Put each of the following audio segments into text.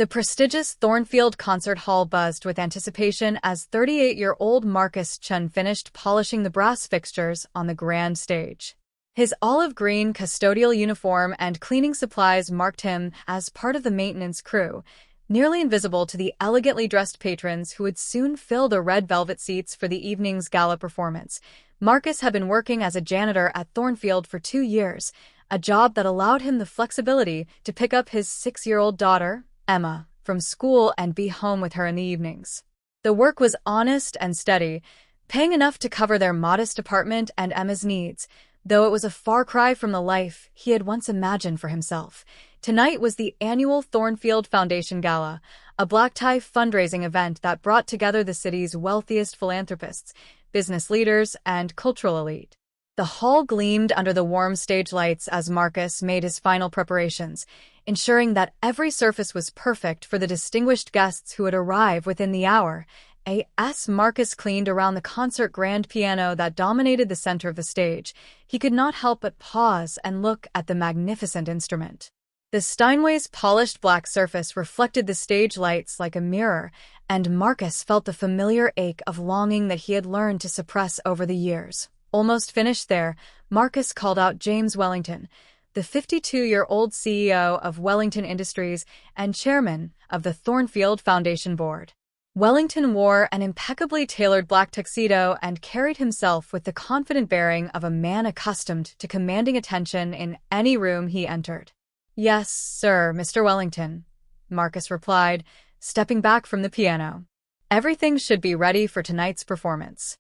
The prestigious Thornfield Concert Hall buzzed with anticipation as 38-year-old Marcus Chun finished polishing the brass fixtures on the grand stage. His olive-green custodial uniform and cleaning supplies marked him as part of the maintenance crew, nearly invisible to the elegantly dressed patrons who would soon fill the red velvet seats for the evening's gala performance. Marcus had been working as a janitor at Thornfield for 2 years, a job that allowed him the flexibility to pick up his 6-year-old daughter, Emma, from school and be home with her in the evenings. The work was honest and steady, paying enough to cover their modest apartment and Emma's needs, though it was a far cry from the life he had once imagined for himself. Tonight was the annual Thornfield Foundation Gala, a black-tie fundraising event that brought together the city's wealthiest philanthropists, business leaders, and cultural elite. The hall gleamed under the warm stage lights as Marcus made his final preparations, ensuring that every surface was perfect for the distinguished guests who would arrive within the hour. As Marcus cleaned around the concert grand piano that dominated the center of the stage, he could not help but pause and look at the magnificent instrument. The Steinway's polished black surface reflected the stage lights like a mirror, and Marcus felt the familiar ache of longing that he had learned to suppress over the years. Almost finished there, Marcus called out James Wellington, the 52-year-old CEO of Wellington Industries and chairman of the Thornfield Foundation Board. Wellington wore an impeccably tailored black tuxedo and carried himself with the confident bearing of a man accustomed to commanding attention in any room he entered. "Yes, sir, Mr. Wellington," Marcus replied, stepping back from the piano. "Everything should be ready for tonight's performance."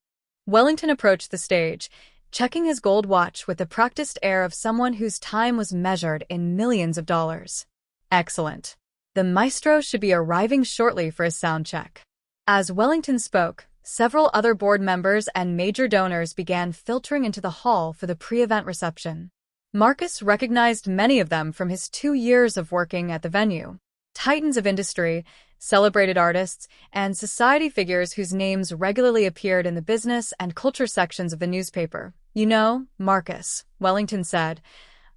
Wellington approached the stage, checking his gold watch with the practiced air of someone whose time was measured in millions of dollars. "Excellent. The maestro should be arriving shortly for his sound check." As Wellington spoke, several other board members and major donors began filtering into the hall for the pre-event reception. Marcus recognized many of them from his 2 years of working at the venue. Titans of industry, celebrated artists, and society figures whose names regularly appeared in the business and culture sections of the newspaper. "You know, Marcus," Wellington said,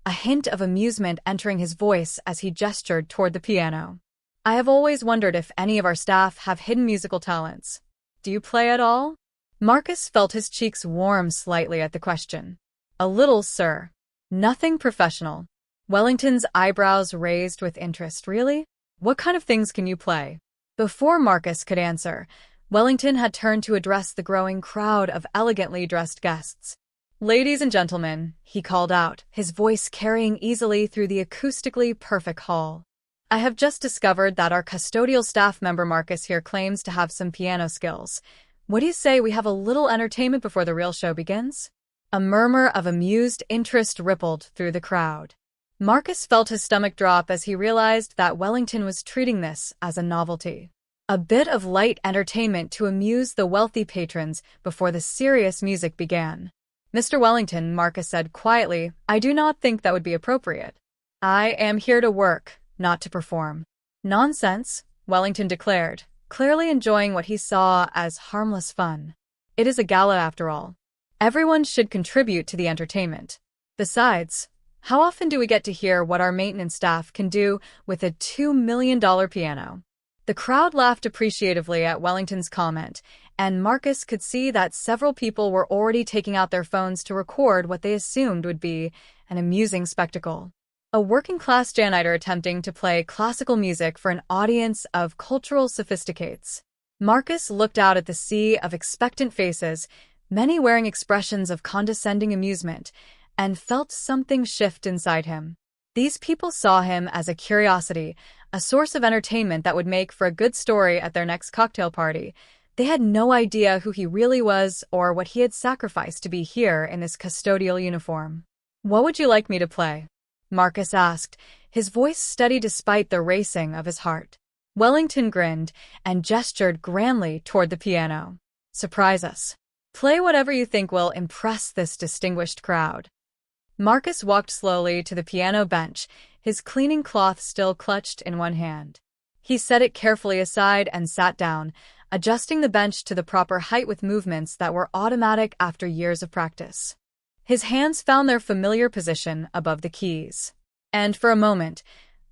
a hint of amusement entering his voice as he gestured toward the piano. "I have always wondered if any of our staff have hidden musical talents. Do you play at all?" Marcus felt his cheeks warm slightly at the question. "A little, sir. Nothing professional." Wellington's eyebrows raised with interest. "Really? What kind of things can you play?" Before Marcus could answer, Wellington had turned to address the growing crowd of elegantly dressed guests. "Ladies and gentlemen," he called out, his voice carrying easily through the acoustically perfect hall. "I have just discovered that our custodial staff member Marcus here claims to have some piano skills. What do you say we have a little entertainment before the real show begins?" A murmur of amused interest rippled through the crowd. Marcus felt his stomach drop as he realized that Wellington was treating this as a novelty. A bit of light entertainment to amuse the wealthy patrons before the serious music began. "Mr. Wellington," Marcus said quietly, "I do not think that would be appropriate. I am here to work, not to perform." "Nonsense," Wellington declared, clearly enjoying what he saw as harmless fun. "It is a gala after all. Everyone should contribute to the entertainment. Besides, how often do we get to hear what our maintenance staff can do with a $2 million piano?" The crowd laughed appreciatively at Wellington's comment, and Marcus could see that several people were already taking out their phones to record what they assumed would be an amusing spectacle. A working-class janitor attempting to play classical music for an audience of cultural sophisticates. Marcus looked out at the sea of expectant faces, many wearing expressions of condescending amusement, and felt something shift inside him. These people saw him as a curiosity, a source of entertainment that would make for a good story at their next cocktail party. They had no idea who he really was or what he had sacrificed to be here in this custodial uniform. "What would you like me to play?" Marcus asked, his voice steady despite the racing of his heart. Wellington grinned and gestured grandly toward the piano. "Surprise us. Play whatever you think will impress this distinguished crowd." Marcus walked slowly to the piano bench, his cleaning cloth still clutched in one hand. He set it carefully aside and sat down, adjusting the bench to the proper height with movements that were automatic after years of practice. His hands found their familiar position above the keys. And for a moment,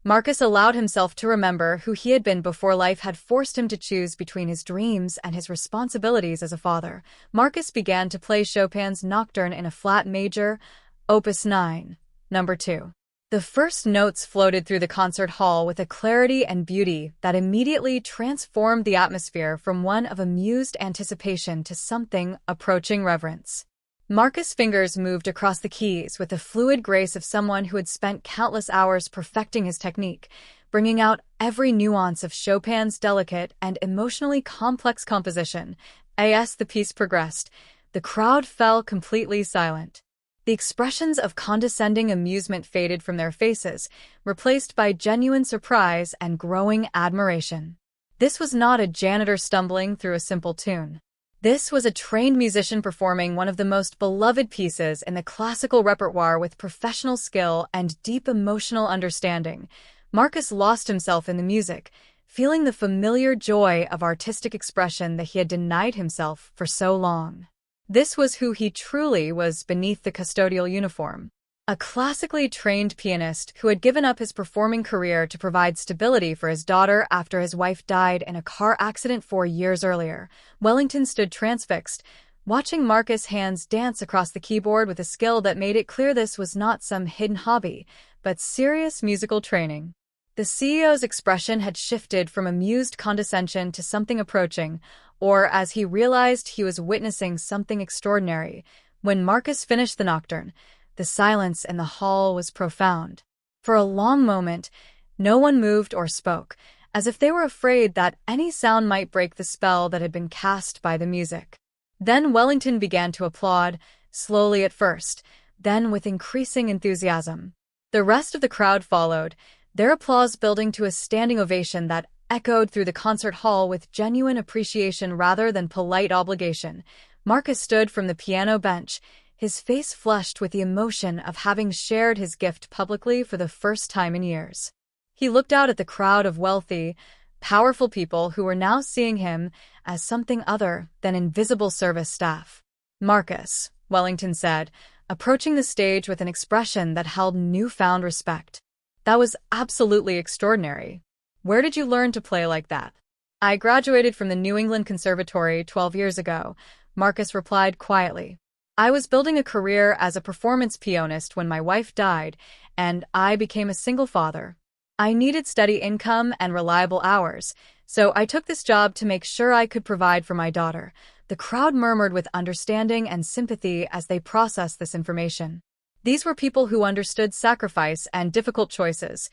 Marcus allowed himself to remember who he had been before life had forced him to choose between his dreams and his responsibilities as a father. Marcus began to play Chopin's Nocturne in a flat major, Opus 9, number 2. The first notes floated through the concert hall with a clarity and beauty that immediately transformed the atmosphere from one of amused anticipation to something approaching reverence. Marcus' fingers moved across the keys with the fluid grace of someone who had spent countless hours perfecting his technique, bringing out every nuance of Chopin's delicate and emotionally complex composition. As the piece progressed, the crowd fell completely silent. The expressions of condescending amusement faded from their faces, replaced by genuine surprise and growing admiration. This was not a janitor stumbling through a simple tune. This was a trained musician performing one of the most beloved pieces in the classical repertoire with professional skill and deep emotional understanding. Marcus lost himself in the music, feeling the familiar joy of artistic expression that he had denied himself for so long. This was who he truly was beneath the custodial uniform. A classically trained pianist who had given up his performing career to provide stability for his daughter after his wife died in a car accident 4 years earlier, Wellington stood transfixed, watching Marcus' hands dance across the keyboard with a skill that made it clear this was not some hidden hobby, but serious musical training. The CEO's expression had shifted from amused condescension to something approaching, or as he realized he was witnessing something extraordinary. When Marcus finished the Nocturne, the silence in the hall was profound. For a long moment, no one moved or spoke, as if they were afraid that any sound might break the spell that had been cast by the music. Then Wellington began to applaud, slowly at first, then with increasing enthusiasm. The rest of the crowd followed, their applause building to a standing ovation that echoed through the concert hall with genuine appreciation rather than polite obligation. Marcus stood from the piano bench, his face flushed with the emotion of having shared his gift publicly for the first time in years. He looked out at the crowd of wealthy, powerful people who were now seeing him as something other than invisible service staff. "Marcus," Wellington said, approaching the stage with an expression that held newfound respect. "That was absolutely extraordinary. Where did you learn to play like that?" "I graduated from the New England Conservatory 12 years ago," Marcus replied quietly. "I was building a career as a performance pianist when my wife died, and I became a single father. I needed steady income and reliable hours, so I took this job to make sure I could provide for my daughter." The crowd murmured with understanding and sympathy as they processed this information. These were people who understood sacrifice and difficult choices,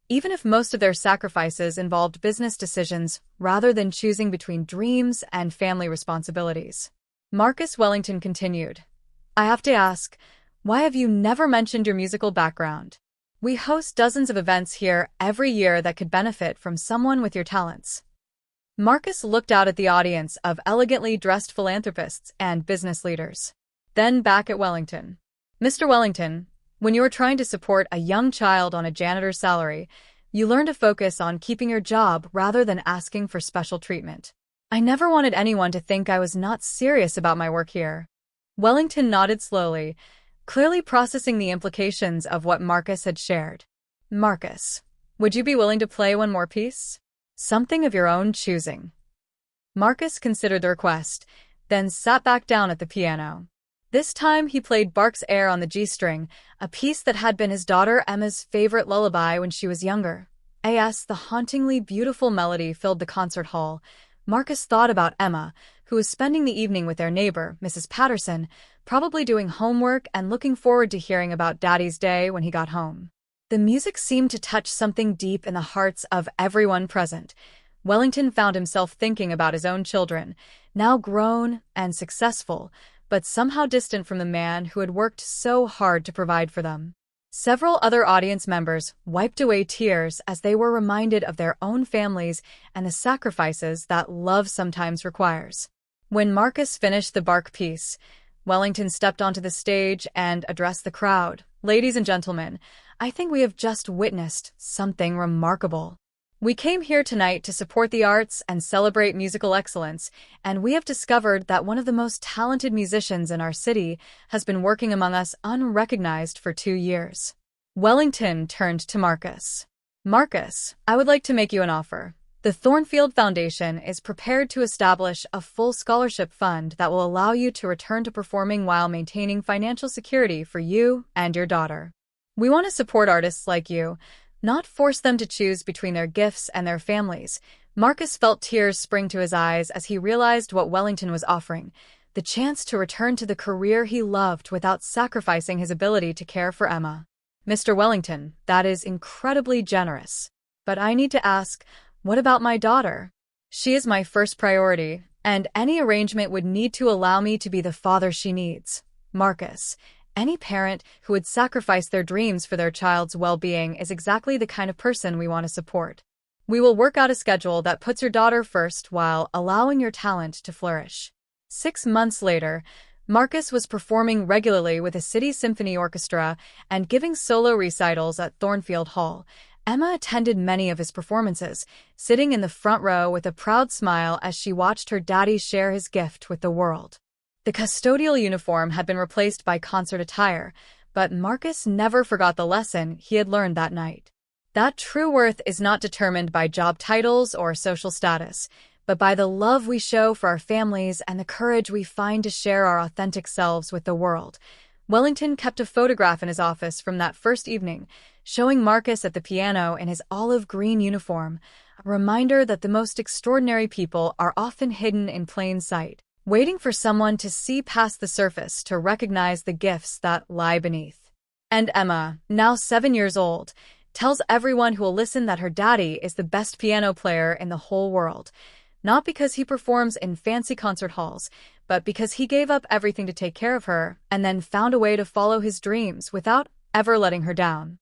even if most of their sacrifices involved business decisions rather than choosing between dreams and family responsibilities. Marcus Wellington continued, "I have to ask, why have you never mentioned your musical background? We host dozens of events here every year that could benefit from someone with your talents." Marcus looked out at the audience of elegantly dressed philanthropists and business leaders. Then back at Wellington. "Mr. Wellington, when you are trying to support a young child on a janitor's salary, you learn to focus on keeping your job rather than asking for special treatment. I never wanted anyone to think I was not serious about my work here." Wellington nodded slowly, clearly processing the implications of what Marcus had shared. "Marcus, would you be willing to play one more piece? Something of your own choosing." Marcus considered the request, then sat back down at the piano. This time he played Bach's air on the G-string, a piece that had been his daughter Emma's favorite lullaby when she was younger. The hauntingly beautiful melody filled the concert hall. Marcus thought about Emma, who was spending the evening with their neighbor, Mrs. Patterson, probably doing homework and looking forward to hearing about Daddy's day when he got home. The music seemed to touch something deep in the hearts of everyone present. Wellington found himself thinking about his own children, now grown and successful, but somehow distant from the man who had worked so hard to provide for them. Several other audience members wiped away tears as they were reminded of their own families and the sacrifices that love sometimes requires. When Marcus finished the Bach piece, Wellington stepped onto the stage and addressed the crowd. "Ladies and gentlemen, I think we have just witnessed something remarkable. We came here tonight to support the arts and celebrate musical excellence, and we have discovered that one of the most talented musicians in our city has been working among us unrecognized for 2 years." Wellington turned to Marcus. Marcus, I would like to make you an offer. The Thornfield Foundation is prepared to establish a full scholarship fund that will allow you to return to performing while maintaining financial security for you and your daughter. We want to support artists like you, not force them to choose between their gifts and their families. Marcus felt tears spring to his eyes as he realized what Wellington was offering, the chance to return to the career he loved without sacrificing his ability to care for Emma. Mr. Wellington, that is incredibly generous. But I need to ask, what about my daughter? She is my first priority, and any arrangement would need to allow me to be the father she needs. Marcus, any parent who would sacrifice their dreams for their child's well-being is exactly the kind of person we want to support. We will work out a schedule that puts your daughter first while allowing your talent to flourish. 6 months later, Marcus was performing regularly with a city symphony orchestra and giving solo recitals at Thornfield Hall. Emma attended many of his performances, sitting in the front row with a proud smile as she watched her daddy share his gift with the world. The custodial uniform had been replaced by concert attire, but Marcus never forgot the lesson he had learned that night. That true worth is not determined by job titles or social status, but by the love we show for our families and the courage we find to share our authentic selves with the world. Wellington kept a photograph in his office from that first evening, showing Marcus at the piano in his olive green uniform, a reminder that the most extraordinary people are often hidden in plain sight, waiting for someone to see past the surface to recognize the gifts that lie beneath. And Emma, now 7 years old, tells everyone who will listen that her daddy is the best piano player in the whole world, not because he performs in fancy concert halls, but because he gave up everything to take care of her and then found a way to follow his dreams without ever letting her down.